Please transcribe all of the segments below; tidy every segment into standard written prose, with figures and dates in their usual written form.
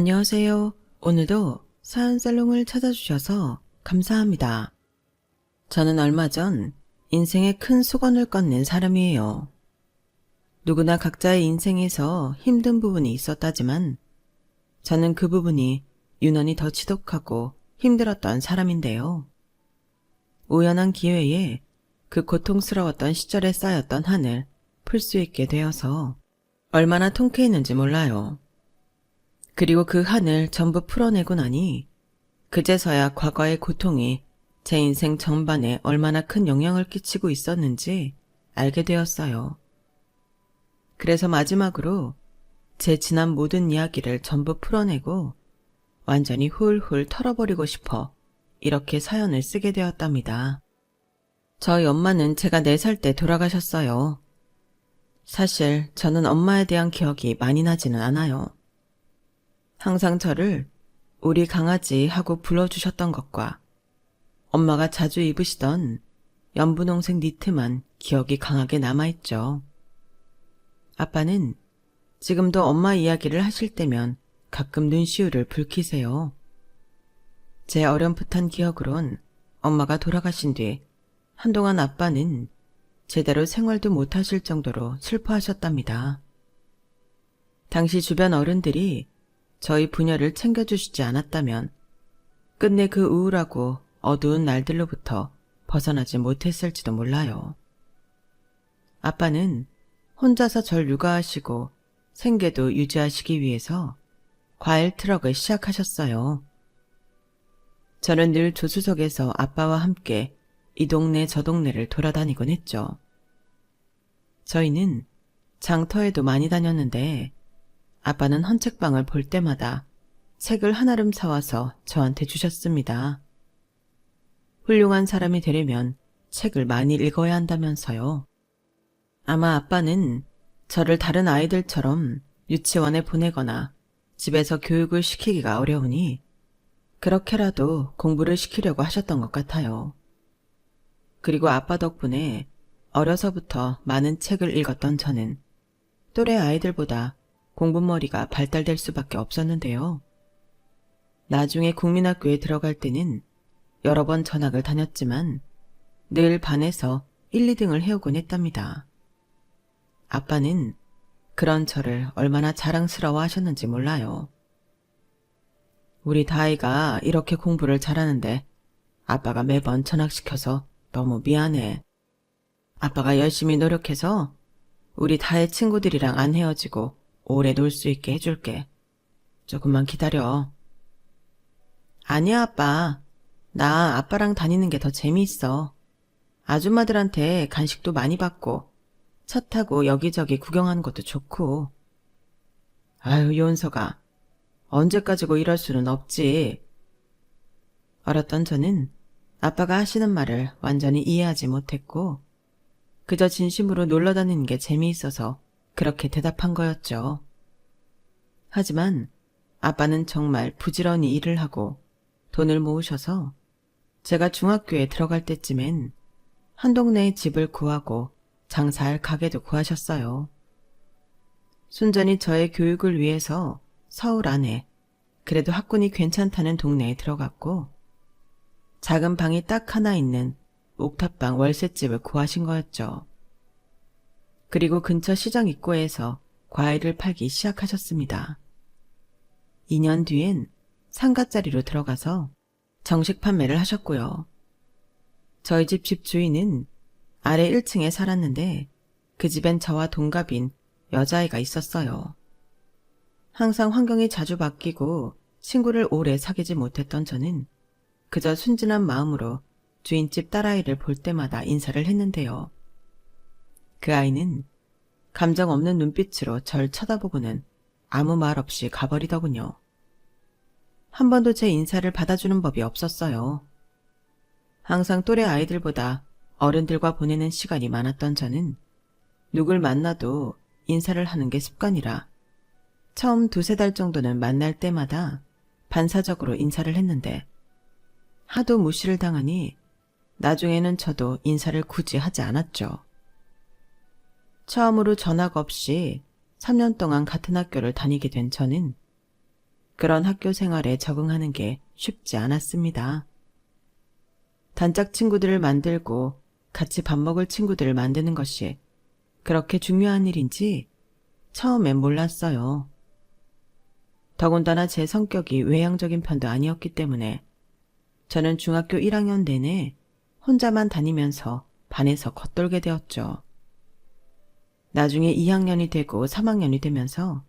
안녕하세요. 오늘도 사연살롱을 찾아주셔서 감사합니다. 저는 얼마 전 인생에 큰 수건을 꺼낸 사람이에요. 누구나 각자의 인생에서 힘든 부분이 있었다지만 저는 그 부분이 유난히 더 지독하고 힘들었던 사람인데요. 우연한 기회에 그 고통스러웠던 시절에 쌓였던 한을 풀 수 있게 되어서 얼마나 통쾌했는지 몰라요. 그리고 그 한을 전부 풀어내고 나니 그제서야 과거의 고통이 제 인생 전반에 얼마나 큰 영향을 끼치고 있었는지 알게 되었어요. 그래서 마지막으로 제 지난 모든 이야기를 전부 풀어내고 완전히 훌훌 털어버리고 싶어 이렇게 사연을 쓰게 되었답니다. 저희 엄마는 제가 4살 때 돌아가셨어요. 사실 저는 엄마에 대한 기억이 많이 나지는 않아요. 항상 저를 우리 강아지 하고 불러주셨던 것과 엄마가 자주 입으시던 연분홍색 니트만 기억이 강하게 남아있죠. 아빠는 지금도 엄마 이야기를 하실 때면 가끔 눈시울을 붉히세요. 제 어렴풋한 기억으론 엄마가 돌아가신 뒤 한동안 아빠는 제대로 생활도 못하실 정도로 슬퍼하셨답니다. 당시 주변 어른들이 저희 부녀를 챙겨주시지 않았다면 끝내 그 우울하고 어두운 날들로부터 벗어나지 못했을지도 몰라요. 아빠는 혼자서 절 육아하시고 생계도 유지하시기 위해서 과일 트럭을 시작하셨어요. 저는 늘 조수석에서 아빠와 함께 이 동네 저 동네를 돌아다니곤 했죠. 저희는 장터에도 많이 다녔는데 아빠는 헌책방을 볼 때마다 책을 한아름 사와서 저한테 주셨습니다. 훌륭한 사람이 되려면 책을 많이 읽어야 한다면서요. 아마 아빠는 저를 다른 아이들처럼 유치원에 보내거나 집에서 교육을 시키기가 어려우니 그렇게라도 공부를 시키려고 하셨던 것 같아요. 그리고 아빠 덕분에 어려서부터 많은 책을 읽었던 저는 또래 아이들보다 공부머리가 발달될 수밖에 없었는데요. 나중에 국민학교에 들어갈 때는 여러 번 전학을 다녔지만 늘 반에서 1, 2등을 해오곤 했답니다. 아빠는 그런 저를 얼마나 자랑스러워 하셨는지 몰라요. 우리 다이가 이렇게 공부를 잘하는데 아빠가 매번 전학시켜서 너무 미안해. 아빠가 열심히 노력해서 우리 다의 친구들이랑 안 헤어지고 오래 놀 수 있게 해줄게. 조금만 기다려. 아니야, 아빠. 나 아빠랑 다니는 게 더 재미있어. 아줌마들한테 간식도 많이 받고 차 타고 여기저기 구경하는 것도 좋고. 아유, 요은서가. 언제까지고 이럴 수는 없지. 어렸던 저는 아빠가 하시는 말을 완전히 이해하지 못했고 그저 진심으로 놀러 다니는 게 재미있어서 그렇게 대답한 거였죠. 하지만 아빠는 정말 부지런히 일을 하고 돈을 모으셔서 제가 중학교에 들어갈 때쯤엔 한 동네에 집을 구하고 장사할 가게도 구하셨어요. 순전히 저의 교육을 위해서 서울 안에 그래도 학군이 괜찮다는 동네에 들어갔고 작은 방이 딱 하나 있는 옥탑방 월세집을 구하신 거였죠. 그리고 근처 시장 입구에서 과일을 팔기 시작하셨습니다. 2년 뒤엔 상가짜리로 들어가서 정식 판매를 하셨고요. 저희 집 집주인은 아래 1층에 살았는데 그 집엔 저와 동갑인 여자아이가 있었어요. 항상 환경이 자주 바뀌고 친구를 오래 사귀지 못했던 저는 그저 순진한 마음으로 주인집 딸아이를 볼 때마다 인사를 했는데요. 그 아이는 감정 없는 눈빛으로 절 쳐다보고는 아무 말 없이 가버리더군요. 한 번도 제 인사를 받아주는 법이 없었어요. 항상 또래 아이들보다 어른들과 보내는 시간이 많았던 저는 누굴 만나도 인사를 하는 게 습관이라 처음 2-3달 정도는 만날 때마다 반사적으로 인사를 했는데 하도 무시를 당하니 나중에는 저도 인사를 굳이 하지 않았죠. 처음으로 전학 없이 3년 동안 같은 학교를 다니게 된 저는 그런 학교 생활에 적응하는 게 쉽지 않았습니다. 단짝 친구들을 만들고 같이 밥 먹을 친구들을 만드는 것이 그렇게 중요한 일인지 처음엔 몰랐어요. 더군다나 제 성격이 외향적인 편도 아니었기 때문에 저는 중학교 1학년 내내 혼자만 다니면서 반에서 겉돌게 되었죠. 나중에 2학년이 되고 3학년이 되면서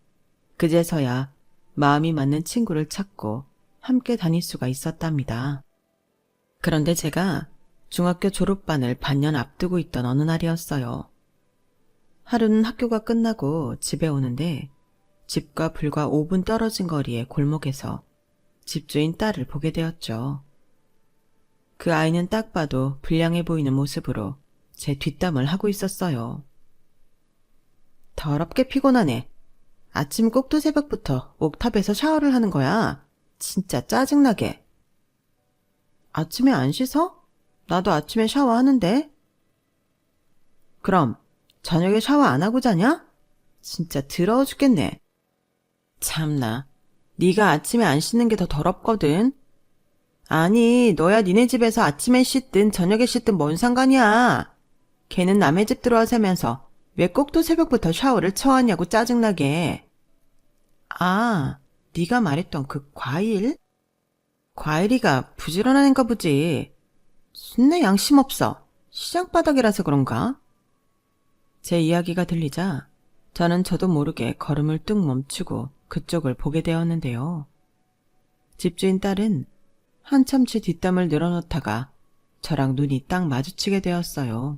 그제서야 마음이 맞는 친구를 찾고 함께 다닐 수가 있었답니다. 그런데 제가 중학교 졸업반을 반년 앞두고 있던 어느 날이었어요. 하루는 학교가 끝나고 집에 오는데 집과 불과 5분 떨어진 거리의 골목에서 집주인 딸을 보게 되었죠. 그 아이는 딱 봐도 불량해 보이는 모습으로 제 뒷담을 하고 있었어요. 더럽게 피곤하네. 아침 꼭두 새벽부터 옥탑에서 샤워를 하는 거야. 진짜 짜증나게. 아침에 안 씻어? 나도 아침에 샤워하는데. 그럼 저녁에 샤워 안 하고 자냐? 진짜 더러워 죽겠네. 참나, 네가 아침에 안 씻는 게 더 더럽거든. 아니, 너야 니네 집에서 아침에 씻든 저녁에 씻든 뭔 상관이야. 걔는 남의 집 들어와 살면서 왜 꼭 또 새벽부터 샤워를 쳐왔냐고 짜증나게. 아, 네가 말했던 그 과일? 과일이가 부지런한 앤가 보지. 순내 양심 없어. 시장 바닥이라서 그런가? 제 이야기가 들리자 저는 저도 모르게 걸음을 뚝 멈추고 그쪽을 보게 되었는데요. 집주인 딸은 한참 제 뒷담을 늘어놓다가 저랑 눈이 딱 마주치게 되었어요.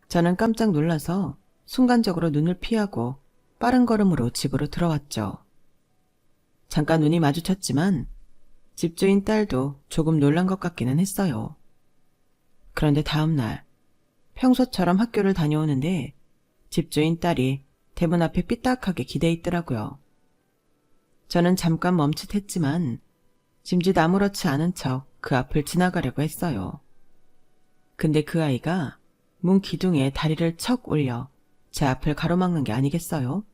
저는 깜짝 놀라서 순간적으로 눈을 피하고 빠른 걸음으로 집으로 들어왔죠. 잠깐 눈이 마주쳤지만 집주인 딸도 조금 놀란 것 같기는 했어요. 그런데 다음 날 평소처럼 학교를 다녀오는데 집주인 딸이 대문 앞에 삐딱하게 기대 있더라고요. 저는 잠깐 멈칫했지만 짐짓 아무렇지 않은 척 그 앞을 지나가려고 했어요. 근데 그 아이가 문 기둥에 다리를 척 올려 제 앞을 가로막는 게 아니겠어요?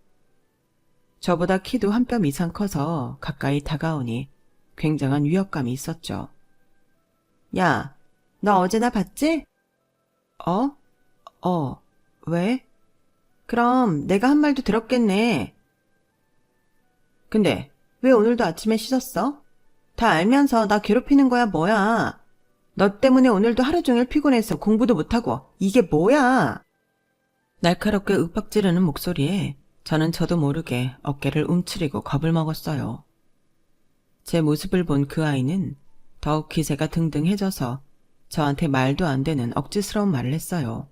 저보다 키도 한 뼘 이상 커서 가까이 다가오니 굉장한 위협감이 있었죠. 야, 너 어제 나 봤지? 왜? 그럼 내가 한 말도 들었겠네. 근데 왜 오늘도 아침에 씻었어? 다 알면서 나 괴롭히는 거야 뭐야? 너 때문에 오늘도 하루 종일 피곤해서 공부도 못하고 이게 뭐야? 날카롭게 윽박지르는 목소리에 저는 저도 모르게 어깨를 움츠리고 겁을 먹었어요. 제 모습을 본 그 아이는 더욱 기세가 등등해져서 저한테 말도 안 되는 억지스러운 말을 했어요.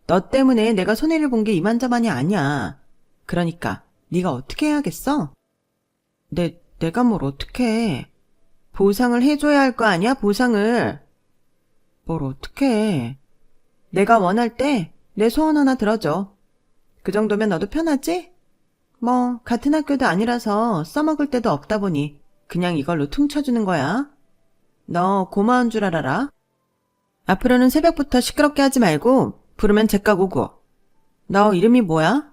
너 때문에 내가 손해를 본 게 이만저만이 아니야. 그러니까 네가 어떻게 해야겠어? 내가 뭘 어떻게 해. 보상을 해줘야 할 거 아니야, 보상을. 뭘 어떻게 해. 내가 원할 때 내 소원 하나 들어줘. 그 정도면 너도 편하지? 뭐 같은 학교도 아니라서 써먹을 데도 없다 보니 그냥 이걸로 퉁쳐주는 거야. 너 고마운 줄 알아라. 앞으로는 새벽부터 시끄럽게 하지 말고 부르면 제깍 오고. 너 이름이 뭐야?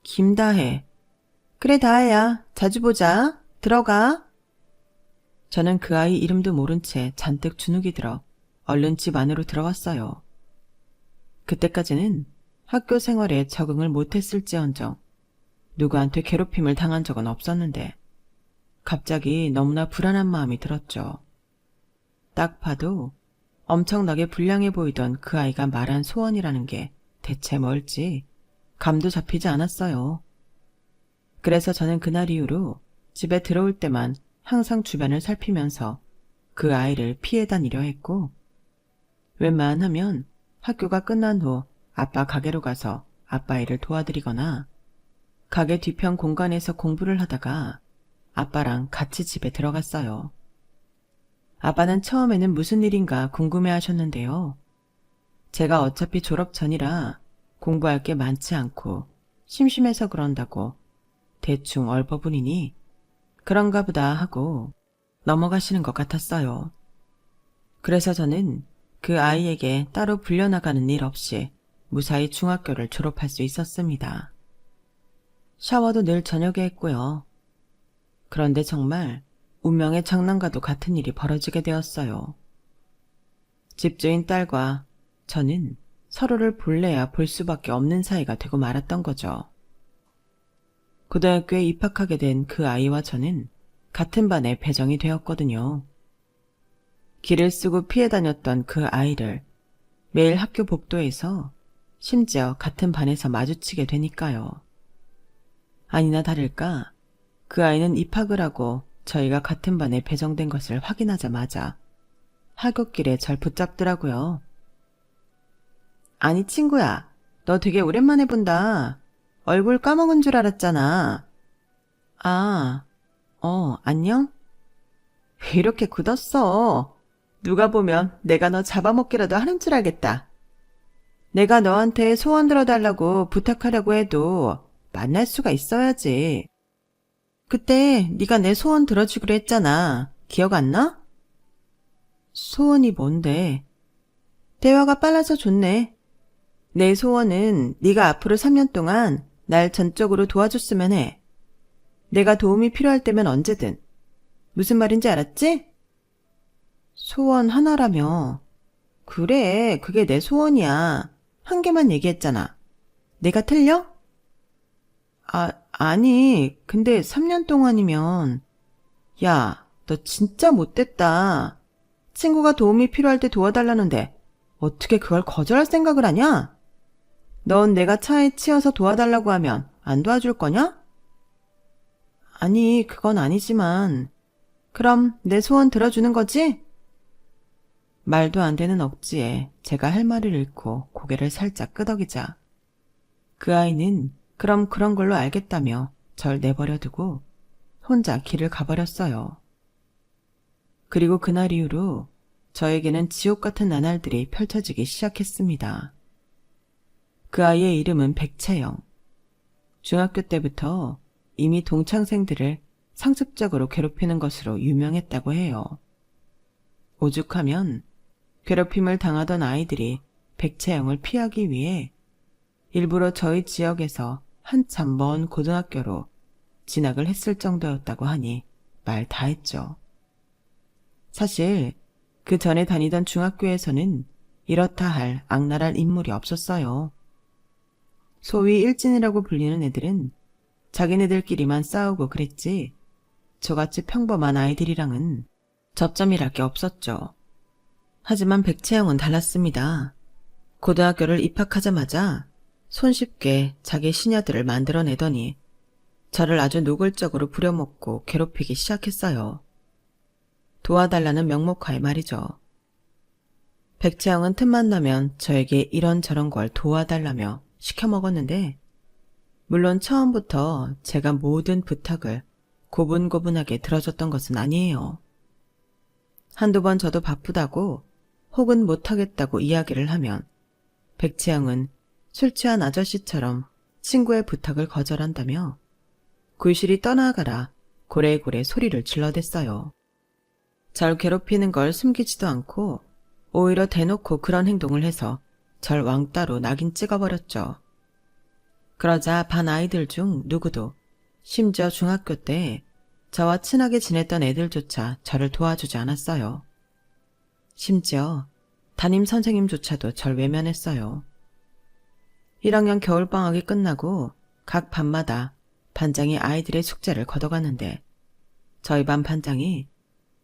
김다혜. 그래 다혜야. 자주 보자. 들어가. 저는 그 아이 이름도 모른 채 잔뜩 주눅이 들어 얼른 집 안으로 들어갔어요. 그때까지는 학교 생활에 적응을 못했을지언정 누구한테 괴롭힘을 당한 적은 없었는데 갑자기 너무나 불안한 마음이 들었죠. 딱 봐도 엄청나게 불량해 보이던 그 아이가 말한 소원이라는 게 대체 뭘지 감도 잡히지 않았어요. 그래서 저는 그날 이후로 집에 들어올 때만 항상 주변을 살피면서 그 아이를 피해 다니려 했고 웬만하면 학교가 끝난 후 아빠 가게로 가서 아빠 일을 도와드리거나 가게 뒤편 공간에서 공부를 하다가 아빠랑 같이 집에 들어갔어요. 아빠는 처음에는 무슨 일인가 궁금해하셨는데요. 제가 어차피 졸업 전이라 공부할 게 많지 않고 심심해서 그런다고 대충 얼버무리니 그런가 보다 하고 넘어가시는 것 같았어요. 그래서 저는 그 아이에게 따로 불려나가는 일 없이 무사히 중학교를 졸업할 수 있었습니다. 샤워도 늘 저녁에 했고요. 그런데 정말 운명의 장난과도 같은 일이 벌어지게 되었어요. 집주인 딸과 저는 서로를 볼래야 볼 수밖에 없는 사이가 되고 말았던 거죠. 고등학교에 입학하게 된 그 아이와 저는 같은 반에 배정이 되었거든요. 길을 쓰고 피해 다녔던 그 아이를 매일 학교 복도에서 심지어 같은 반에서 마주치게 되니까요. 아니나 다를까 그 아이는 입학을 하고 저희가 같은 반에 배정된 것을 확인하자마자 하굣길에 절 붙잡더라고요. 아니 친구야, 너 되게 오랜만에 본다. 얼굴 까먹은 줄 알았잖아. 아, 안녕? 왜 이렇게 굳었어? 누가 보면 내가 너 잡아먹기라도 하는 줄 알겠다. 내가 너한테 소원 들어달라고 부탁하려고 해도 만날 수가 있어야지. 그때 네가 내 소원 들어주기로 했잖아. 기억 안 나? 소원이 뭔데? 대화가 빨라서 좋네. 내 소원은 네가 앞으로 3년 동안 날 전적으로 도와줬으면 해. 내가 도움이 필요할 때면 언제든. 무슨 말인지 알았지? 소원 하나라며. 그래, 그게 내 소원이야. 한 개만 얘기했잖아. 내가 틀려? 아니, 근데 3년 동안이면. 야, 너 진짜 못됐다. 친구가 도움이 필요할 때 도와달라는데 어떻게 그걸 거절할 생각을 하냐? 넌 내가 차에 치여서 도와달라고 하면 안 도와줄 거냐? 아니, 그건 아니지만. 그럼 내 소원 들어주는 거지? 말도 안 되는 억지에 제가 할 말을 잃고 고개를 살짝 끄덕이자 그 아이는 그럼 그런 걸로 알겠다며 절 내버려두고 혼자 길을 가버렸어요. 그리고 그날 이후로 저에게는 지옥 같은 나날들이 펼쳐지기 시작했습니다. 그 아이의 이름은 백채영. 중학교 때부터 이미 동창생들을 상습적으로 괴롭히는 것으로 유명했다고 해요. 오죽하면 괴롭힘을 당하던 아이들이 백채영을 피하기 위해 일부러 저희 지역에서 한참 먼 고등학교로 진학을 했을 정도였다고 하니 말 다 했죠. 사실 그 전에 다니던 중학교에서는 이렇다 할 악랄할 인물이 없었어요. 소위 일진이라고 불리는 애들은 자기네들끼리만 싸우고 그랬지 저같이 평범한 아이들이랑은 접점이랄 게 없었죠. 하지만 백채영은 달랐습니다. 고등학교를 입학하자마자 손쉽게 자기 시녀들을 만들어내더니 저를 아주 노골적으로 부려먹고 괴롭히기 시작했어요. 도와달라는 명목하에 말이죠. 백채영은 틈만 나면 저에게 이런저런 걸 도와달라며 시켜먹었는데 물론 처음부터 제가 모든 부탁을 고분고분하게 들어줬던 것은 아니에요. 한두 번 저도 바쁘다고 혹은 못하겠다고 이야기를 하면 백채영은 술 취한 아저씨처럼 친구의 부탁을 거절한다며 굴실이 떠나가라 고래고래 소리를 질러댔어요. 절 괴롭히는 걸 숨기지도 않고 오히려 대놓고 그런 행동을 해서 절 왕따로 낙인 찍어버렸죠. 그러자 반 아이들 중 누구도 심지어 중학교 때 저와 친하게 지냈던 애들조차 저를 도와주지 않았어요. 심지어 담임 선생님조차도 절 외면했어요. 1학년 겨울방학이 끝나고 각 반마다 반장이 아이들의 숙제를 걷어가는데 저희 반 반장이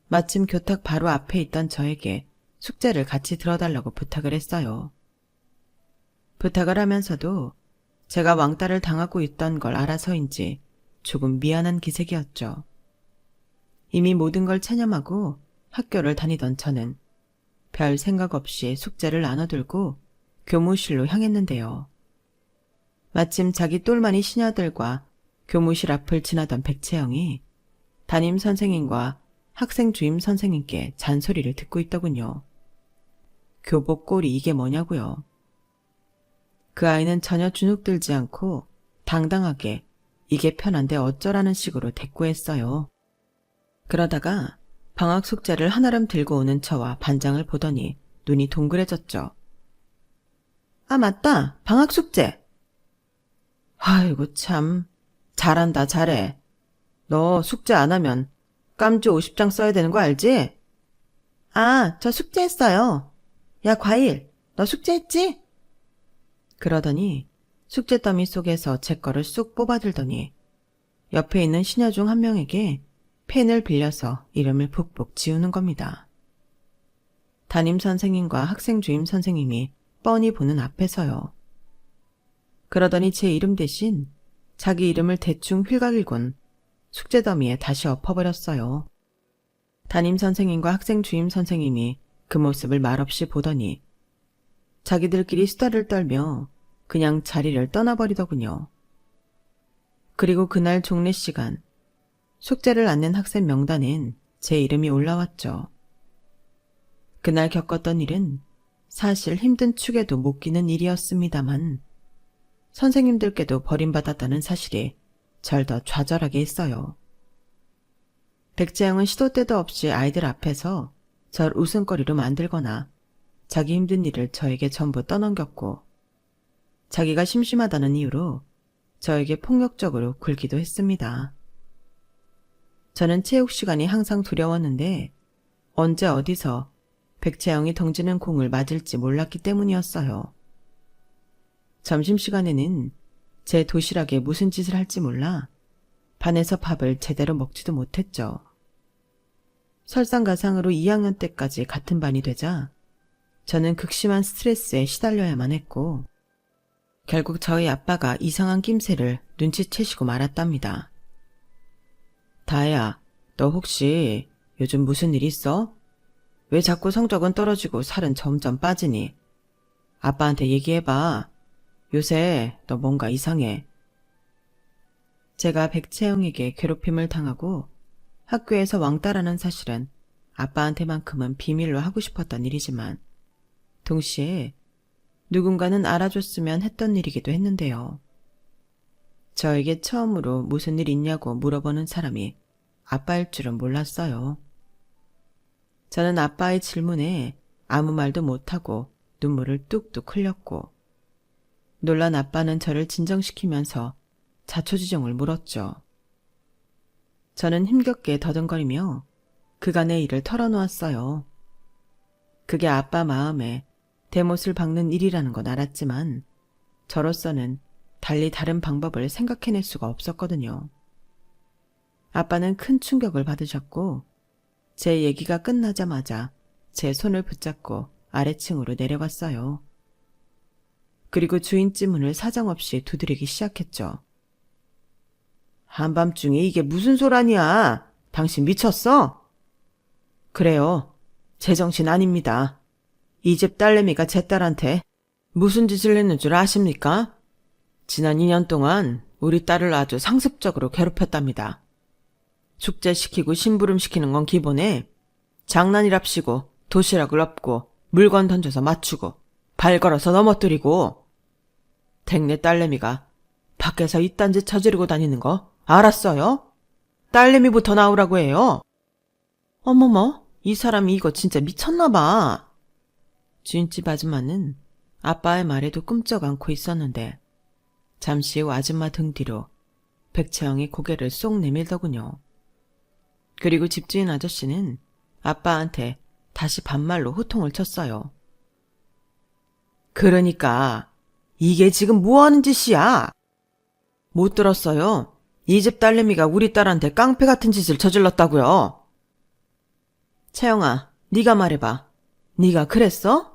마침 교탁 바로 앞에 있던 저에게 숙제를 같이 들어달라고 부탁을 했어요. 부탁을 하면서도 제가 왕따를 당하고 있던 걸 알아서인지 조금 미안한 기색이었죠. 이미 모든 걸 체념하고 학교를 다니던 저는 별 생각 없이 숙제를 나눠들고 교무실로 향했는데요. 마침 자기 똘마니 시녀들과 교무실 앞을 지나던 백채영이 담임 선생님과 학생 주임 선생님께 잔소리를 듣고 있더군요. 교복 꼴이 이게 뭐냐고요. 그 아이는 전혀 주눅들지 않고 당당하게 이게 편한데 어쩌라는 식으로 대꾸했어요. 그러다가 방학 숙제를 한아름 들고 오는 저와 반장을 보더니 눈이 동그래졌죠. 아 맞다, 방학 숙제. 아이고 참, 잘한다, 잘해. 너 숙제 안 하면 깜주 50장 써야 되는 거 알지? 아, 저 숙제했어요. 야, 과일, 너 숙제했지? 그러더니 숙제 더미 속에서 제 거를 쑥 뽑아들더니 옆에 있는 시녀 중 한 명에게 펜을 빌려서 이름을 푹푹 지우는 겁니다. 담임 선생님과 학생 주임 선생님이 뻔히 보는 앞에서요. 그러더니 제 이름 대신 자기 이름을 대충 휠가길곤 숙제 더미에 다시 엎어버렸어요. 담임 선생님과 학생 주임 선생님이 그 모습을 말없이 보더니 자기들끼리 수다를 떨며 그냥 자리를 떠나버리더군요. 그리고 그날 종례 시간, 숙제를 안 낸 학생 명단엔 제 이름이 올라왔죠. 그날 겪었던 일은 사실 힘든 축에도 못 끼는 일이었습니다만 선생님들께도 버림받았다는 사실이 절 더 좌절하게 했어요. 백재영은 시도 때도 없이 아이들 앞에서 절 웃음거리로 만들거나 자기 힘든 일을 저에게 전부 떠넘겼고 자기가 심심하다는 이유로 저에게 폭력적으로 굴기도 했습니다. 저는 체육 시간이 항상 두려웠는데 언제 어디서 백채영이 던지는 공을 맞을지 몰랐기 때문이었어요. 점심시간에는 제 도시락에 무슨 짓을 할지 몰라 반에서 밥을 제대로 먹지도 못했죠. 설상가상으로 2학년 때까지 같은 반이 되자 저는 극심한 스트레스에 시달려야만 했고 결국 저희 아빠가 이상한 낌새를 눈치채시고 말았답니다. 다혜야, 너 혹시 요즘 무슨 일 있어? 왜 자꾸 성적은 떨어지고 살은 점점 빠지니? 아빠한테 얘기해봐. 요새 너 뭔가 이상해. 제가 백채영에게 괴롭힘을 당하고 학교에서 왕따라는 사실은 아빠한테만큼은 비밀로 하고 싶었던 일이지만 동시에 누군가는 알아줬으면 했던 일이기도 했는데요. 저에게 처음으로 무슨 일 있냐고 물어보는 사람이 아빠일 줄은 몰랐어요. 저는 아빠의 질문에 아무 말도 못하고 눈물을 뚝뚝 흘렸고 놀란 아빠는 저를 진정시키면서 자초지종을 물었죠. 저는 힘겹게 더듬거리며 그간의 일을 털어놓았어요. 그게 아빠 마음에 대못을 박는 일이라는 건 알았지만 저로서는 달리 다른 방법을 생각해낼 수가 없었거든요. 아빠는 큰 충격을 받으셨고 제 얘기가 끝나자마자 제 손을 붙잡고 아래층으로 내려갔어요. 그리고 주인집 문을 사정없이 두드리기 시작했죠. 한밤중에 이게 무슨 소란이야? 당신 미쳤어? 그래요. 제정신 아닙니다. 이 집 딸내미가 제 딸한테 무슨 짓을 했는 줄 아십니까? 지난 2년 동안 우리 딸을 아주 상습적으로 괴롭혔답니다. 축제시키고 심부름시키는 건 기본에 장난이랍시고 도시락을 엎고 물건 던져서 맞추고 발 걸어서 넘어뜨리고 댁내 딸내미가 밖에서 이딴 짓 저지르고 다니는 거 알았어요? 딸내미부터 나오라고 해요. 어머머, 이 사람이 이거 진짜 미쳤나 봐. 주인집 아줌마는 아빠의 말에도 꿈쩍 않고 있었는데 잠시 후 아줌마 등 뒤로 백채영이 고개를 쏙 내밀더군요. 그리고 집주인 아저씨는 아빠한테 다시 반말로 호통을 쳤어요. 그러니까 이게 지금 뭐하는 짓이야? 못 들었어요. 이 집 딸내미가 우리 딸한테 깡패 같은 짓을 저질렀다고요. 채영아, 네가 말해봐. 네가 그랬어?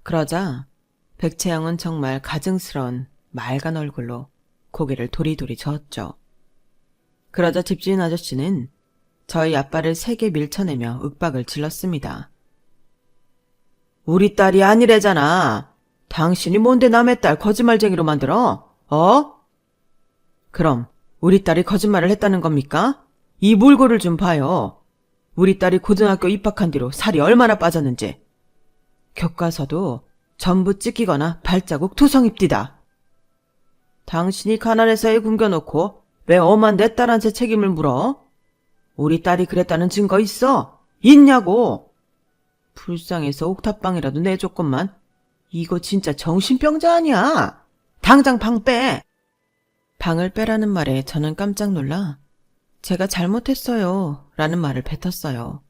그러자 백채영은 정말 가증스러운 맑은 얼굴로 고개를 도리도리 저었죠. 그러자 집주인 아저씨는 저희 아빠를 세게 밀쳐내며 윽박을 질렀습니다. 우리 딸이 아니래잖아. 당신이 뭔데 남의 딸 거짓말쟁이로 만들어? 그럼 우리 딸이 거짓말을 했다는 겁니까? 이 몰골을 좀 봐요. 우리 딸이 고등학교 입학한 뒤로 살이 얼마나 빠졌는지. 교과서도 전부 찢기거나 발자국 투성입디다. 당신이 가난해서 애 굶겨놓고 왜 엄한 내 딸한테 책임을 물어? 우리 딸이 그랬다는 증거 있어? 있냐고? 불쌍해서 옥탑방이라도 내줬건만 이거 진짜 정신병자 아니야? 당장 방 빼! 방을 빼라는 말에 저는 깜짝 놀라 제가 잘못했어요 라는 말을 뱉었어요.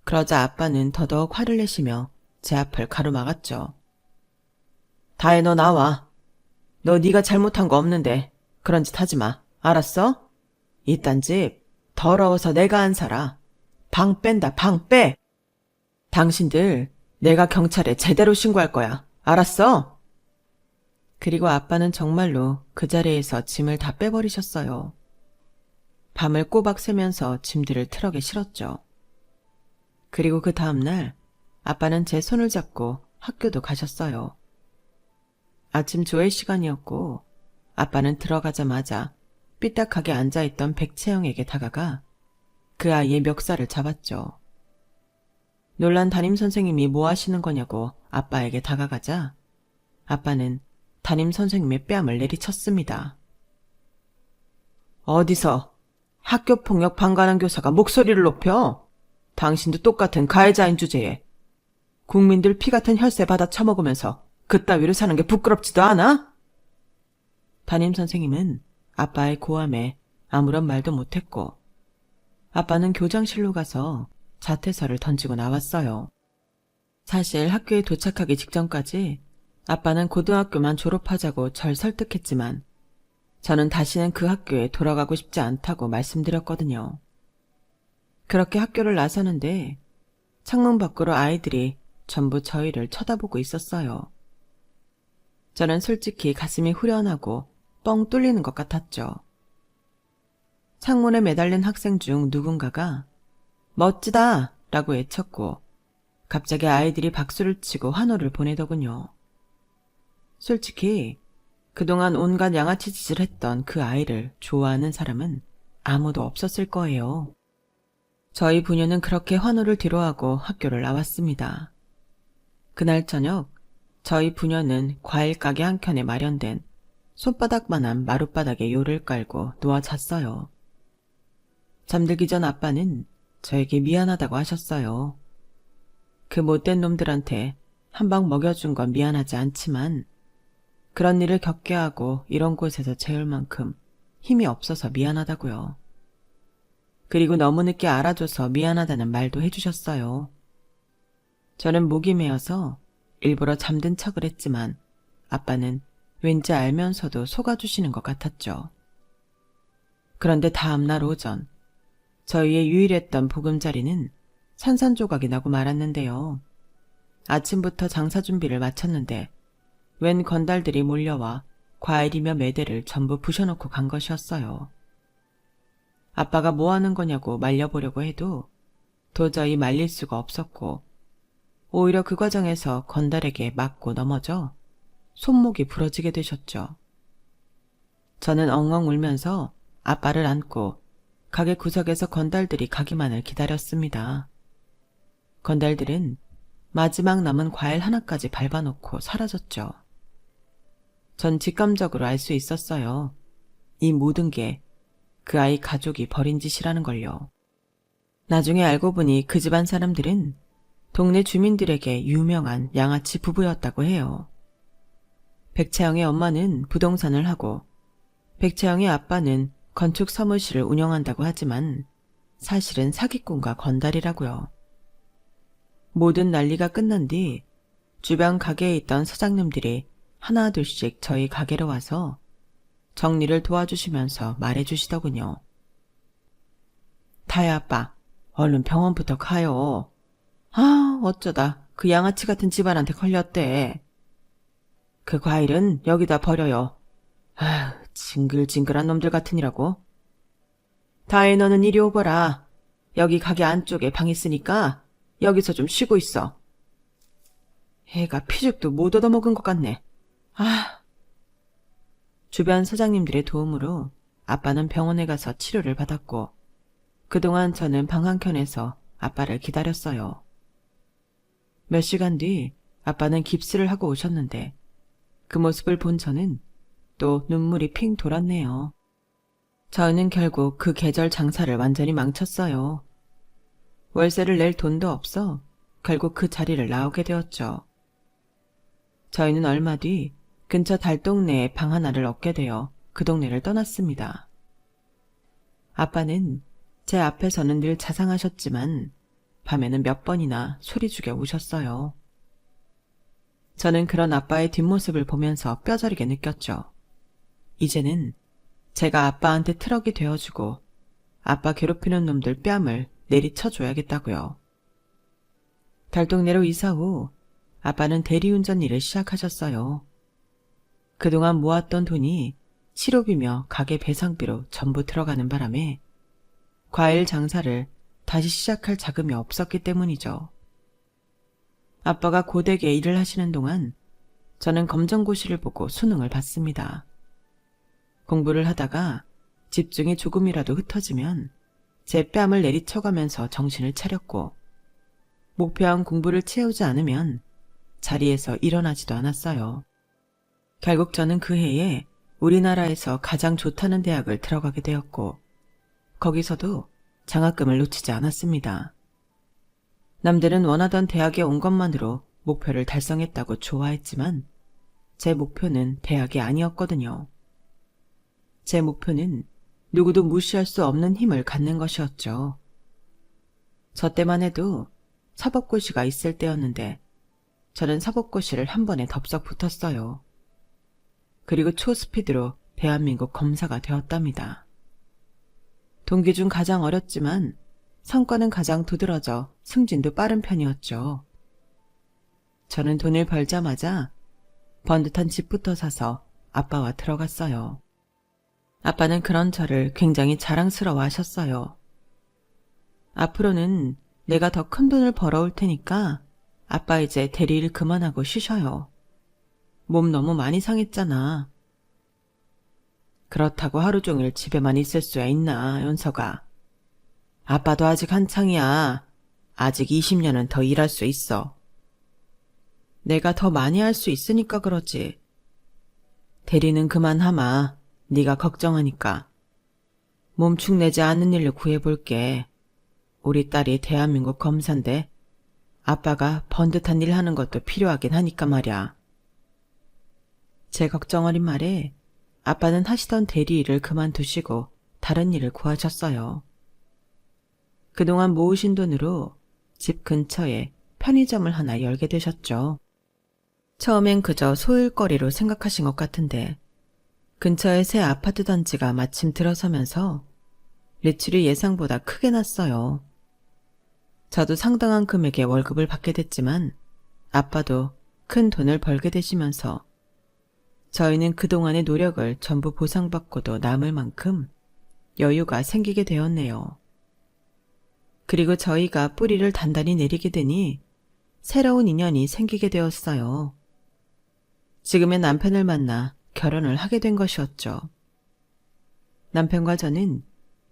그러자 아빠는 더더욱 화를 내시며 제 앞을 가로막았죠. 다혜 너 나와. 너 네가 잘못한 거 없는데 그런 짓 하지 마. 알았어? 이딴 집 더러워서 내가 안 살아. 방 뺀다 방 빼. 당신들 내가 경찰에 제대로 신고할 거야. 알았어? 그리고 아빠는 정말로 그 자리에서 짐을 다 빼버리셨어요. 밤을 꼬박 새면서 짐들을 트럭에 실었죠. 그리고 그 다음날 아빠는 제 손을 잡고 학교도 가셨어요. 아침 조회 시간이었고 아빠는 들어가자마자 삐딱하게 앉아있던 백채영에게 다가가 그 아이의 멱살을 잡았죠. 놀란 담임선생님이 뭐 하시는 거냐고 아빠에게 다가가자 아빠는 담임선생님의 뺨을 내리쳤습니다. 어디서 학교폭력 방관한 교사가 목소리를 높여? 당신도 똑같은 가해자인 주제에 국민들 피 같은 혈세 받아 처먹으면서 그따위로 사는 게 부끄럽지도 않아? 담임선생님은 아빠의 고함에 아무런 말도 못했고 아빠는 교장실로 가서 자퇴서를 던지고 나왔어요. 사실 학교에 도착하기 직전까지 아빠는 고등학교만 졸업하자고 절 설득했지만 저는 다시는 그 학교에 돌아가고 싶지 않다고 말씀드렸거든요. 그렇게 학교를 나서는데 창문 밖으로 아이들이 전부 저희를 쳐다보고 있었어요. 저는 솔직히 가슴이 후련하고 뻥 뚫리는 것 같았죠. 창문에 매달린 학생 중 누군가가 멋지다 라고 외쳤고 갑자기 아이들이 박수를 치고 환호를 보내더군요. 솔직히 그동안 온갖 양아치 짓을 했던 그 아이를 좋아하는 사람은 아무도 없었을 거예요. 저희 부녀는 그렇게 환호를 뒤로하고 학교를 나왔습니다. 그날 저녁 저희 부녀는 과일 가게 한켠에 마련된 손바닥만한 마룻바닥에 요를 깔고 누워 잤어요. 잠들기 전 아빠는 저에게 미안하다고 하셨어요. 그 못된 놈들한테 한 방 먹여준 건 미안하지 않지만 그런 일을 겪게 하고 이런 곳에서 재울 만큼 힘이 없어서 미안하다고요. 그리고 너무 늦게 알아줘서 미안하다는 말도 해주셨어요. 저는 목이 메어서 일부러 잠든 척을 했지만 아빠는 왠지 알면서도 속아주시는 것 같았죠. 그런데 다음날 오전 저희의 유일했던 보금자리는 산산조각이 나고 말았는데요. 아침부터 장사 준비를 마쳤는데 웬 건달들이 몰려와 과일이며 매대를 전부 부셔놓고 간 것이었어요. 아빠가 뭐 하는 거냐고 말려보려고 해도 도저히 말릴 수가 없었고 오히려 그 과정에서 건달에게 맞고 넘어져 손목이 부러지게 되셨죠. 저는 엉엉 울면서 아빠를 안고 가게 구석에서 건달들이 가기만을 기다렸습니다. 건달들은 마지막 남은 과일 하나까지 밟아놓고 사라졌죠. 전 직감적으로 알 수 있었어요. 이 모든 게 그 아이 가족이 벌인 짓이라는 걸요. 나중에 알고 보니 그 집안 사람들은 동네 주민들에게 유명한 양아치 부부였다고 해요. 백채영의 엄마는 부동산을 하고 백채영의 아빠는 건축 사무실을 운영한다고 하지만 사실은 사기꾼과 건달이라고요. 모든 난리가 끝난 뒤 주변 가게에 있던 사장님들이 하나둘씩 저희 가게로 와서 정리를 도와주시면서 말해주시더군요. 다혜 아빠, 얼른 병원부터 가요. 아, 어쩌다 그 양아치 같은 집안한테 걸렸대. 그 과일은 여기다 버려요. 아휴, 징글징글한 놈들 같으니라고. 다혜 너는 이리 오거라. 여기 가게 안쪽에 방 있으니까 여기서 좀 쉬고 있어. 애가 피죽도 못 얻어먹은 것 같네. 아. 주변 사장님들의 도움으로 아빠는 병원에 가서 치료를 받았고 그동안 저는 방 한켠에서 아빠를 기다렸어요. 몇 시간 뒤 아빠는 깁스를 하고 오셨는데 그 모습을 본 저는 또 눈물이 핑 돌았네요. 저는 결국 그 계절 장사를 완전히 망쳤어요. 월세를 낼 돈도 없어 결국 그 자리를 나오게 되었죠. 저희는 얼마 뒤 근처 달동네에 방 하나를 얻게 되어 그 동네를 떠났습니다. 아빠는 제 앞에서는 늘 자상하셨지만 밤에는 몇 번이나 소리 죽여 우셨어요. 저는 그런 아빠의 뒷모습을 보면서 뼈저리게 느꼈죠. 이제는 제가 아빠한테 트럭이 되어주고 아빠 괴롭히는 놈들 뺨을 내리쳐줘야겠다고요. 달동네로 이사 후 아빠는 대리운전 일을 시작하셨어요. 그동안 모았던 돈이 치료비며 가게 배상비로 전부 들어가는 바람에 과일 장사를 다시 시작할 자금이 없었기 때문이죠. 아빠가 고되게 일을 하시는 동안 저는 검정고시를 보고 수능을 봤습니다. 공부를 하다가 집중이 조금이라도 흩어지면 제 뺨을 내리쳐가면서 정신을 차렸고 목표한 공부를 채우지 않으면 자리에서 일어나지도 않았어요. 결국 저는 그 해에 우리나라에서 가장 좋다는 대학을 들어가게 되었고 거기서도 장학금을 놓치지 않았습니다. 남들은 원하던 대학에 온 것만으로 목표를 달성했다고 좋아했지만 제 목표는 대학이 아니었거든요. 제 목표는 누구도 무시할 수 없는 힘을 갖는 것이었죠. 저 때만 해도 사법고시가 있을 때였는데 저는 사법고시를 한 번에 덥석 붙었어요. 그리고 초스피드로 대한민국 검사가 되었답니다. 동기 중 가장 어렸지만 성과는 가장 두드러져 승진도 빠른 편이었죠. 저는 돈을 벌자마자 번듯한 집부터 사서 아빠와 들어갔어요. 아빠는 그런 저를 굉장히 자랑스러워 하셨어요. 앞으로는 내가 더 큰 돈을 벌어올 테니까 아빠 이제 대리일 그만하고 쉬셔요. 몸 너무 많이 상했잖아. 그렇다고 하루 종일 집에만 있을 수야 있나, 연서가. 아빠도 아직 한창이야. 아직 20년은 더 일할 수 있어. 내가 더 많이 할 수 있으니까 그러지. 대리는 그만하마. 네가 걱정하니까. 몸 축내지 않는 일로 구해볼게. 우리 딸이 대한민국 검사인데 아빠가 번듯한 일 하는 것도 필요하긴 하니까 말이야. 제 걱정 어린 말에 아빠는 하시던 대리 일을 그만두시고 다른 일을 구하셨어요. 그동안 모으신 돈으로 집 근처에 편의점을 하나 열게 되셨죠. 처음엔 그저 소일거리로 생각하신 것 같은데 근처에 새 아파트 단지가 마침 들어서면서 매출이 예상보다 크게 났어요. 저도 상당한 금액의 월급을 받게 됐지만 아빠도 큰 돈을 벌게 되시면서 저희는 그동안의 노력을 전부 보상받고도 남을 만큼 여유가 생기게 되었네요. 그리고 저희가 뿌리를 단단히 내리게 되니 새로운 인연이 생기게 되었어요. 지금의 남편을 만나 결혼을 하게 된 것이었죠. 남편과 저는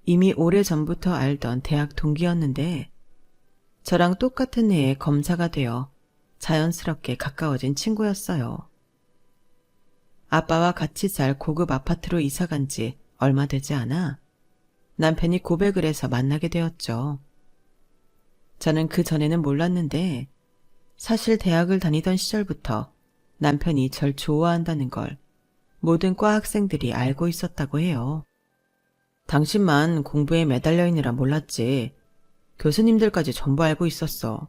이미 오래전부터 알던 대학 동기였는데 저랑 똑같은 해에 검사가 되어 자연스럽게 가까워진 친구였어요. 아빠와 같이 살 고급 아파트로 이사간 지 얼마 되지 않아 남편이 고백을 해서 만나게 되었죠. 저는 그 전에는 몰랐는데 사실 대학을 다니던 시절부터 남편이 절 좋아한다는 걸 모든 과 학생들이 알고 있었다고 해요. 당신만 공부에 매달려 있느라 몰랐지. 교수님들까지 전부 알고 있었어.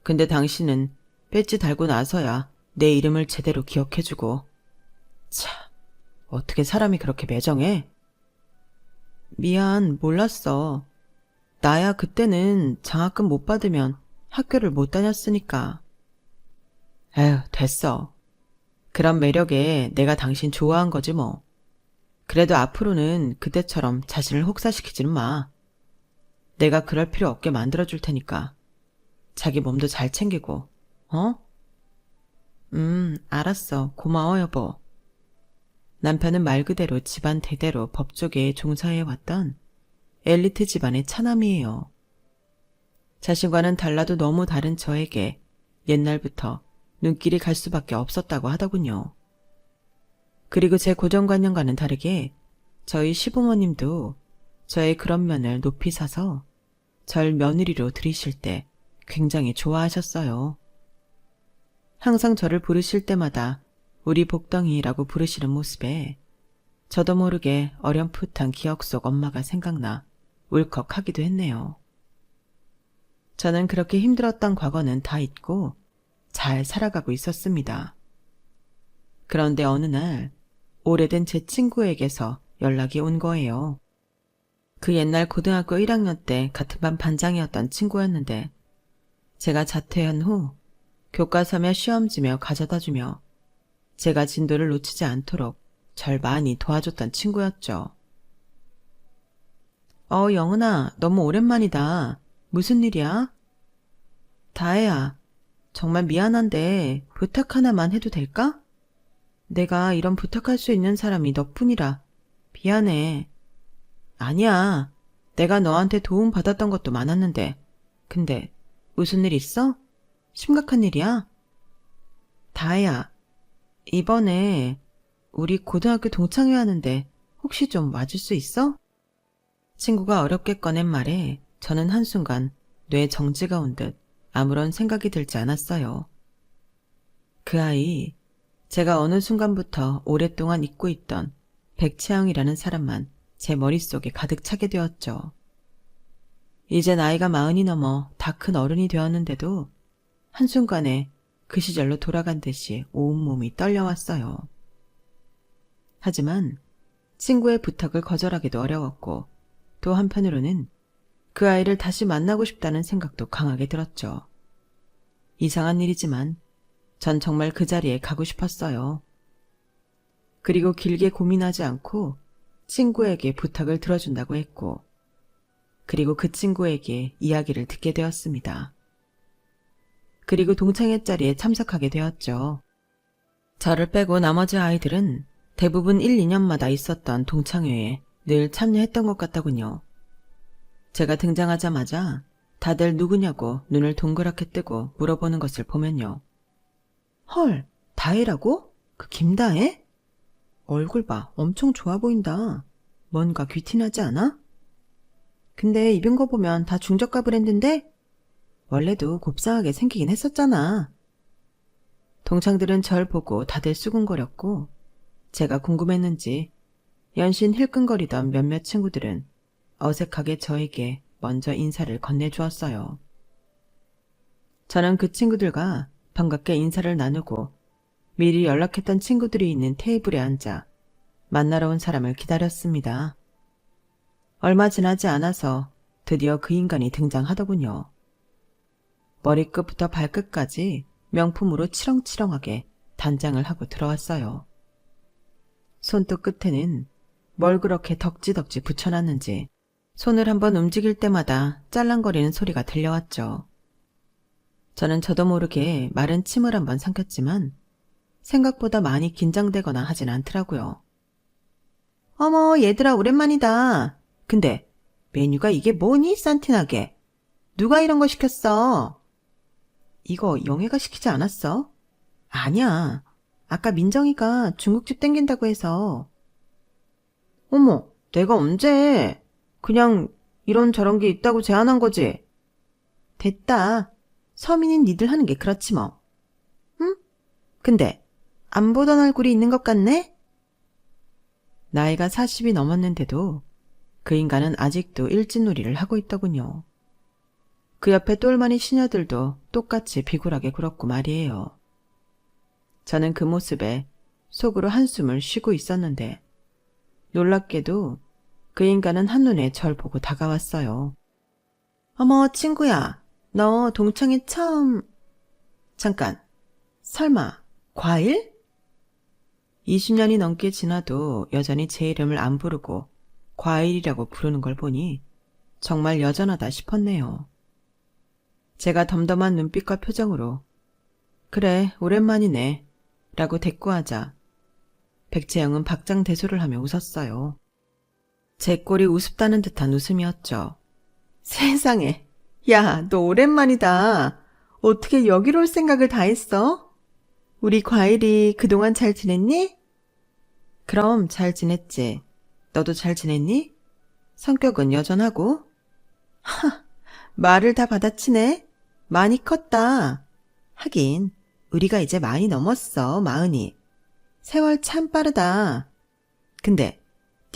근데 당신은 배지 달고 나서야 내 이름을 제대로 기억해주고. 참, 어떻게 사람이 그렇게 매정해? 미안, 몰랐어. 나야 그때는 장학금 못 받으면 학교를 못 다녔으니까. 에휴, 됐어. 그런 매력에 내가 당신 좋아한 거지 뭐. 그래도 앞으로는 그때처럼 자신을 혹사시키지는 마. 내가 그럴 필요 없게 만들어줄 테니까. 자기 몸도 잘 챙기고, 어? 알았어. 고마워, 여보. 남편은 말 그대로 집안 대대로 법조계에 종사해왔던 엘리트 집안의 차남이에요. 자신과는 달라도 너무 다른 저에게 옛날부터 눈길이 갈 수밖에 없었다고 하더군요. 그리고 제 고정관념과는 다르게 저희 시부모님도 저의 그런 면을 높이 사서 절 며느리로 들이실 때 굉장히 좋아하셨어요. 항상 저를 부르실 때마다 우리 복덩이라고 부르시는 모습에 저도 모르게 어렴풋한 기억 속 엄마가 생각나 울컥하기도 했네요. 저는 그렇게 힘들었던 과거는 다 잊고 잘 살아가고 있었습니다. 그런데 어느 날 오래된 제 친구에게서 연락이 온 거예요. 그 옛날 고등학교 1학년 때 같은 반 반장이었던 친구였는데 제가 자퇴한 후 교과서며 시험지며 가져다주며 제가 진도를 놓치지 않도록 절 많이 도와줬던 친구였죠. 영은아, 너무 오랜만이다. 무슨 일이야? 다혜야, 정말 미안한데 부탁 하나만 해도 될까? 내가 이런 부탁할 수 있는 사람이 너뿐이라 미안해. 아니야, 내가 너한테 도움 받았던 것도 많았는데. 근데 무슨 일 있어? 심각한 일이야? 다혜야, 이번에 우리 고등학교 동창회 하는데 혹시 좀 와줄 수 있어? 친구가 어렵게 꺼낸 말에 저는 한순간 뇌에 정지가 온 듯 아무런 생각이 들지 않았어요. 그 아이, 제가 어느 순간부터 오랫동안 잊고 있던 백채영이라는 사람만 제 머릿속에 가득 차게 되었죠. 이제 나이가 40이 넘어 다 큰 어른이 되었는데도 한순간에 그 시절로 돌아간 듯이 온몸이 떨려왔어요. 하지만 친구의 부탁을 거절하기도 어려웠고 또 한편으로는 그 아이를 다시 만나고 싶다는 생각도 강하게 들었죠. 이상한 일이지만 전 정말 그 자리에 가고 싶었어요. 그리고 길게 고민하지 않고 친구에게 부탁을 들어준다고 했고 그리고 그 친구에게 이야기를 듣게 되었습니다. 그리고 동창회 자리에 참석하게 되었죠. 저를 빼고 나머지 아이들은 대부분 1, 2년마다 있었던 동창회에 늘 참여했던 것 같더군요. 제가 등장하자마자 다들 누구냐고 눈을 동그랗게 뜨고 물어보는 것을 보면요. 헐, 다혜라고? 그 김다혜? 얼굴 봐, 엄청 좋아 보인다. 뭔가 귀티나지 않아? 근데 입은 거 보면 다 중저가 브랜드인데? 원래도 곱상하게 생기긴 했었잖아. 동창들은 절 보고 다들 수군거렸고 제가 궁금했는지 연신 힐끔거리던 몇몇 친구들은 어색하게 저에게 먼저 인사를 건네주었어요. 저는 그 친구들과 반갑게 인사를 나누고 미리 연락했던 친구들이 있는 테이블에 앉아 만나러 온 사람을 기다렸습니다. 얼마 지나지 않아서 드디어 그 인간이 등장하더군요. 머리끝부터 발끝까지 명품으로 치렁치렁하게 단장을 하고 들어왔어요. 손톱 끝에는 뭘 그렇게 덕지덕지 붙여놨는지 손을 한번 움직일 때마다 짤랑거리는 소리가 들려왔죠. 저는 저도 모르게 마른 침을 한번 삼켰지만 생각보다 많이 긴장되거나 하진 않더라고요. 어머, 얘들아 오랜만이다. 근데 메뉴가 이게 뭐니, 산티나게? 누가 이런 거 시켰어? 이거 영애가 시키지 않았어? 아니야. 아까 민정이가 중국집 땡긴다고 해서. 어머, 내가 언제? 그냥 이런저런 게 있다고 제안한 거지. 됐다. 서민인 니들 하는 게 그렇지 뭐. 응? 근데 안 보던 얼굴이 있는 것 같네? 나이가 40이 넘었는데도 그 인간은 아직도 일진놀이를 하고 있더군요. 그 옆에 똘마니 시녀들도 똑같이 비굴하게 굴었고 말이에요. 저는 그 모습에 속으로 한숨을 쉬고 있었는데 놀랍게도 그 인간은 한눈에 절 보고 다가왔어요. 어머, 친구야. 너 동창회 처음... 잠깐. 설마 과일? 20년이 넘게 지나도 여전히 제 이름을 안 부르고 과일이라고 부르는 걸 보니 정말 여전하다 싶었네요. 제가 덤덤한 눈빛과 표정으로 그래, 오랜만이네 라고 대꾸하자 백채영은 박장대소를 하며 웃었어요. 제 꼴이 우습다는 듯한 웃음이었죠. 세상에, 야, 너 오랜만이다. 어떻게 여기로 올 생각을 다 했어? 우리 과일이 그동안 잘 지냈니? 그럼 잘 지냈지. 너도 잘 지냈니? 성격은 여전하고? 하, 말을 다 받아치네. 많이 컸다. 하긴 우리가 이제 많이 넘었어, 40이. 세월 참 빠르다. 근데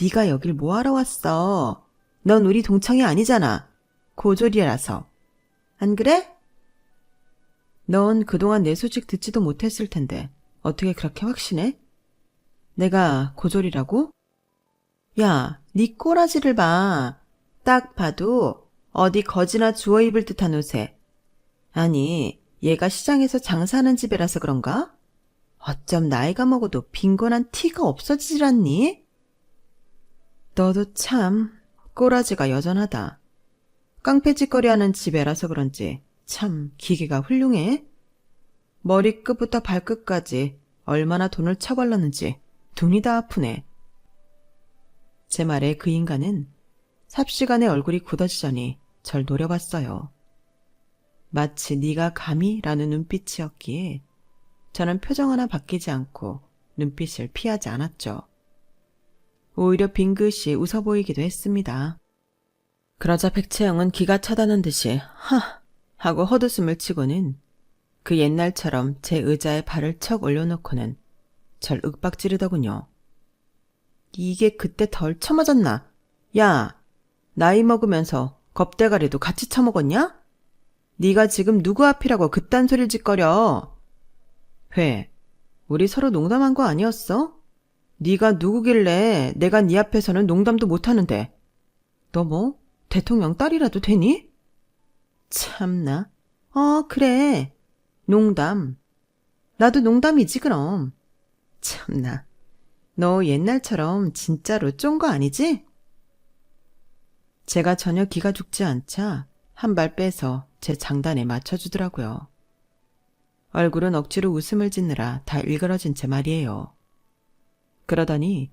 네가 여길 뭐하러 왔어? 넌 우리 동창이 아니잖아. 고졸이라서. 안 그래? 넌 그동안 내 소식 듣지도 못했을 텐데 어떻게 그렇게 확신해? 내가 고졸이라고? 야, 네 꼬라지를 봐. 딱 봐도 어디 거지나 주워 입을 듯한 옷에. 아니, 얘가 시장에서 장사하는 집이라서 그런가? 어쩜 나이가 먹어도 빈곤한 티가 없어지질 않니? 너도 참 꼬라지가 여전하다. 깡패짓거리하는 집애라서 그런지 참 기계가 훌륭해. 머리끝부터 발끝까지 얼마나 돈을 처벌렀는지 눈이 다 아프네. 제 말에 그 인간은 삽시간에 얼굴이 굳어지더니 절 노려봤어요. 마치 네가 감히? 라는 눈빛이었기에 저는 표정 하나 바뀌지 않고 눈빛을 피하지 않았죠. 오히려 빙긋이 웃어 보이기도 했습니다. 그러자 백채영은 기가 차다는 듯이 하! 하고 헛웃음을 치고는 그 옛날처럼 제 의자에 발을 척 올려놓고는 절 윽박지르더군요. 이게 그때 덜 처맞았나? 야, 나이 먹으면서 겁대가리도 같이 처먹었냐? 네가 지금 누구 앞이라고 그딴 소리를 짓거려? 회, 우리 서로 농담한 거 아니었어? 네가 누구길래 내가 네 앞에서는 농담도 못하는데. 너 뭐 대통령 딸이라도 되니? 참나. 그래. 농담. 나도 농담이지 그럼. 참나. 너 옛날처럼 진짜로 쫀 거 아니지? 제가 전혀 기가 죽지 않자 한 발 빼서 제 장단에 맞춰주더라고요. 얼굴은 억지로 웃음을 짓느라 다 일그러진 채 말이에요. 그러더니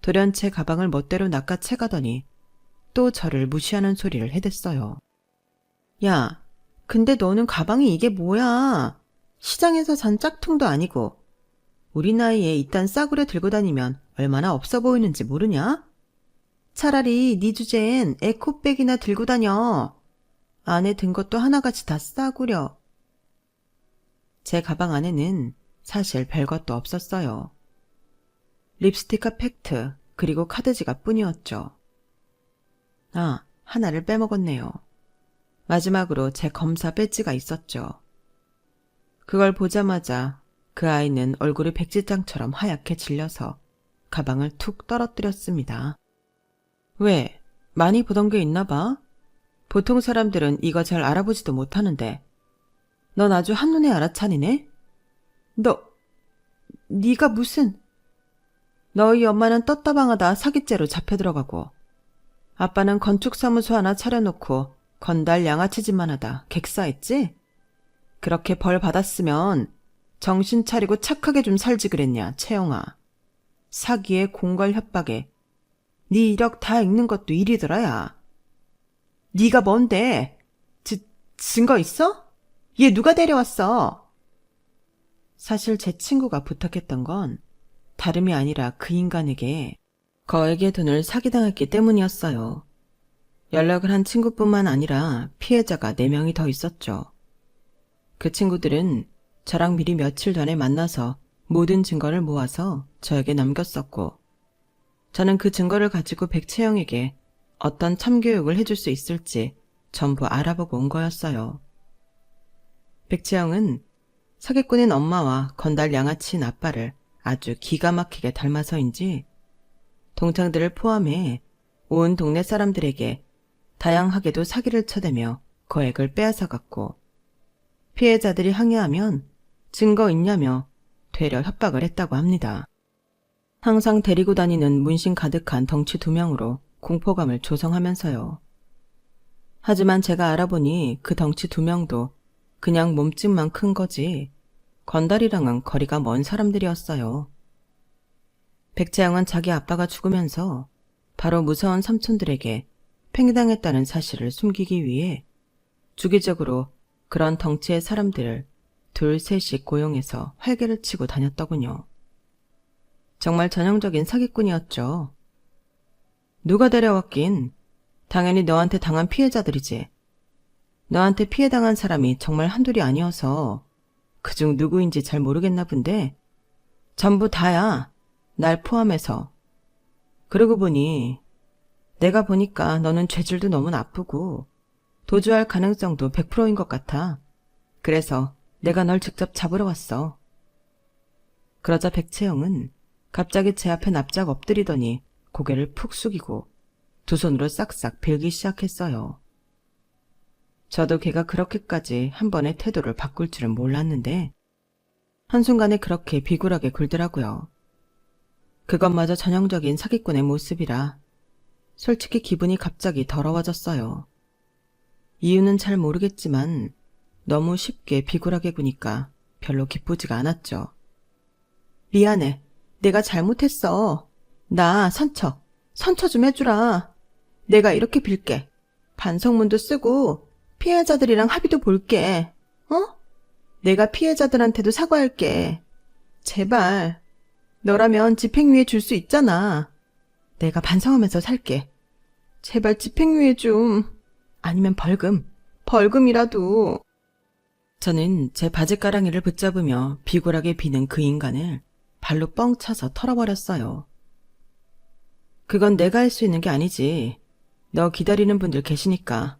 돌연 제 가방을 멋대로 낚아채 가더니 또 저를 무시하는 소리를 해댔어요. 야, 근데 너는 가방이 이게 뭐야? 시장에서 산 짝퉁도 아니고 우리 나이에 이딴 싸구려 들고 다니면 얼마나 없어 보이는지 모르냐? 차라리 네 주제엔 에코백이나 들고 다녀. 안에 든 것도 하나같이 다 싸구려. 제 가방 안에는 사실 별것도 없었어요. 립스틱과 팩트 그리고 카드 지갑 뿐이었죠. 하나를 빼먹었네요. 마지막으로 제 검사 배지가 있었죠. 그걸 보자마자 그 아이는 얼굴이 백지장처럼 하얗게 질려서 가방을 툭 떨어뜨렸습니다. 왜? 많이 보던 게 있나 봐? 보통 사람들은 이거 잘 알아보지도 못하는데 넌 아주 한눈에 알아차리네? 네가 무슨... 너희 엄마는 떴다방하다 사기죄로 잡혀 들어가고 아빠는 건축사무소 하나 차려놓고 건달 양아치짓만 하다 객사했지? 그렇게 벌 받았으면 정신 차리고 착하게 좀 살지 그랬냐, 채영아. 사기에 공갈 협박에 네 이력 다 읽는 것도 일이더라, 야. 네가 뭔데? 증거 있어? 얘 누가 데려왔어? 사실 제 친구가 부탁했던 건 다름이 아니라 그 인간에게 거액의 돈을 사기당했기 때문이었어요. 연락을 한 친구뿐만 아니라 피해자가 4명이 더 있었죠. 그 친구들은 저랑 미리 며칠 전에 만나서 모든 증거를 모아서 저에게 넘겼었고 저는 그 증거를 가지고 백채영에게 어떤 참교육을 해줄 수 있을지 전부 알아보고 온 거였어요. 백채영은 사기꾼인 엄마와 건달 양아치인 아빠를 아주 기가 막히게 닮아서인지 동창들을 포함해 온 동네 사람들에게 다양하게도 사기를 쳐대며 거액을 빼앗아갔고 피해자들이 항의하면 증거 있냐며 되려 협박을 했다고 합니다. 항상 데리고 다니는 문신 가득한 덩치 2명으로 공포감을 조성하면서요. 하지만 제가 알아보니 그 덩치 2명도 그냥 몸집만 큰 거지 건달이랑은 거리가 먼 사람들이었어요. 백채영은 자기 아빠가 죽으면서 바로 무서운 삼촌들에게 팽당했다는 사실을 숨기기 위해 주기적으로 그런 덩치의 사람들을 2, 3씩 고용해서 활개를 치고 다녔더군요. 정말 전형적인 사기꾼이었죠. 누가 데려왔긴 당연히 너한테 당한 피해자들이지. 너한테 피해당한 사람이 정말 한둘이 아니어서 그중 누구인지 잘 모르겠나 본데 전부 다야. 날 포함해서. 그러고 보니 내가 보니까 너는 죄질도 너무 나쁘고 도주할 가능성도 100%인 것 같아. 그래서 내가 널 직접 잡으러 왔어. 그러자 백채영은 갑자기 제 앞에 납작 엎드리더니 고개를 푹 숙이고 두 손으로 싹싹 빌기 시작했어요. 저도 걔가 그렇게까지 한 번에 태도를 바꿀 줄은 몰랐는데 한순간에 그렇게 비굴하게 굴더라고요. 그것마저 전형적인 사기꾼의 모습이라 솔직히 기분이 갑자기 더러워졌어요. 이유는 잘 모르겠지만 너무 쉽게 비굴하게 구니까 별로 기쁘지가 않았죠. 미안해. 내가 잘못했어. 나 선처 좀 해주라. 내가 이렇게 빌게. 반성문도 쓰고 피해자들이랑 합의도 볼게. 어? 내가 피해자들한테도 사과할게. 제발. 너라면 집행유예 줄 수 있잖아. 내가 반성하면서 살게. 제발 집행유예 좀. 아니면 벌금이라도. 저는 제 바지가랑이를 붙잡으며 비굴하게 비는 그 인간을 발로 뻥 차서 털어버렸어요. 그건 내가 할 수 있는 게 아니지. 너 기다리는 분들 계시니까.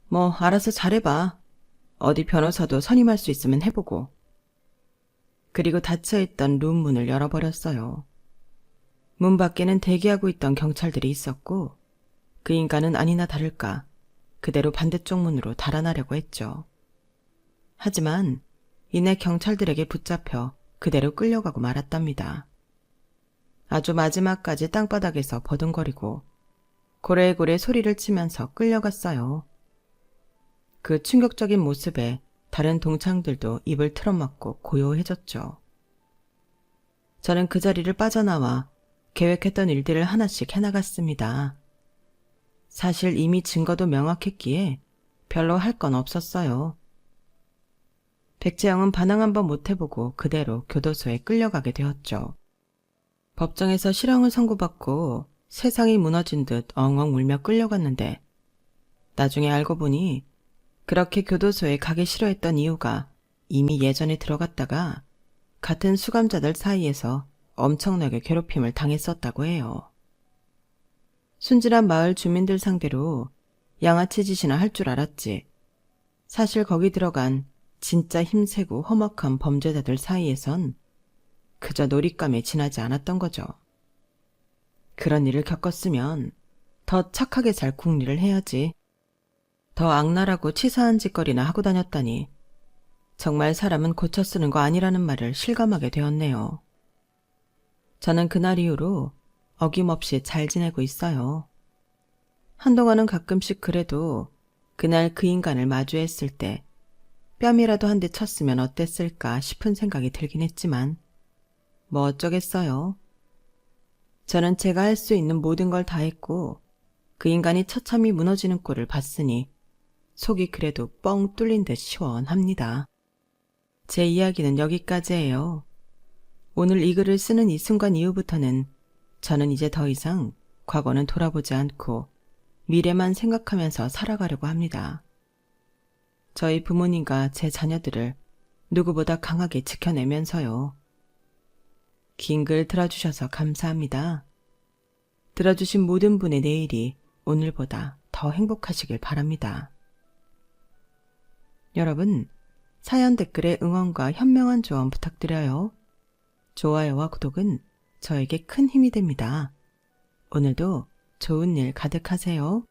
뭐 알아서 잘해봐. 어디 변호사도 선임할 수 있으면 해보고. 그리고 닫혀있던 룸 문을 열어버렸어요. 문 밖에는 대기하고 있던 경찰들이 있었고 그 인간은 아니나 다를까 그대로 반대쪽 문으로 달아나려고 했죠. 하지만 이내 경찰들에게 붙잡혀 그대로 끌려가고 말았답니다. 아주 마지막까지 땅바닥에서 버둥거리고 고래고래 소리를 치면서 끌려갔어요. 그 충격적인 모습에 다른 동창들도 입을 틀어막고 고요해졌죠. 저는 그 자리를 빠져나와 계획했던 일들을 하나씩 해나갔습니다. 사실 이미 증거도 명확했기에 별로 할 건 없었어요. 백재영은 반항 한번 못 해보고 그대로 교도소에 끌려가게 되었죠. 법정에서 실형을 선고받고 세상이 무너진 듯 엉엉 울며 끌려갔는데 나중에 알고 보니 그렇게 교도소에 가기 싫어했던 이유가 이미 예전에 들어갔다가 같은 수감자들 사이에서 엄청나게 괴롭힘을 당했었다고 해요. 순진한 마을 주민들 상대로 양아치 짓이나 할 줄 알았지. 사실 거기 들어간 진짜 힘세고 험악한 범죄자들 사이에선 그저 놀잇감에 지나지 않았던 거죠. 그런 일을 겪었으면 더 착하게 살 궁리를 해야지. 더 악랄하고 치사한 짓거리나 하고 다녔다니 정말 사람은 고쳐 쓰는 거 아니라는 말을 실감하게 되었네요. 저는 그날 이후로 어김없이 잘 지내고 있어요. 한동안은 가끔씩 그래도 그날 그 인간을 마주했을 때 뺨이라도 한 대 쳤으면 어땠을까 싶은 생각이 들긴 했지만 뭐 어쩌겠어요. 저는 제가 할 수 있는 모든 걸 다 했고 그 인간이 처참히 무너지는 꼴을 봤으니 속이 그래도 뻥 뚫린 듯 시원합니다. 제 이야기는 여기까지예요. 오늘 이 글을 쓰는 이 순간 이후부터는 저는 이제 더 이상 과거는 돌아보지 않고 미래만 생각하면서 살아가려고 합니다. 저희 부모님과 제 자녀들을 누구보다 강하게 지켜내면서요. 긴 글 들어주셔서 감사합니다. 들어주신 모든 분의 내일이 오늘보다 더 행복하시길 바랍니다. 여러분, 사연 댓글에 응원과 현명한 조언 부탁드려요. 좋아요와 구독은 저에게 큰 힘이 됩니다. 오늘도 좋은 일 가득하세요.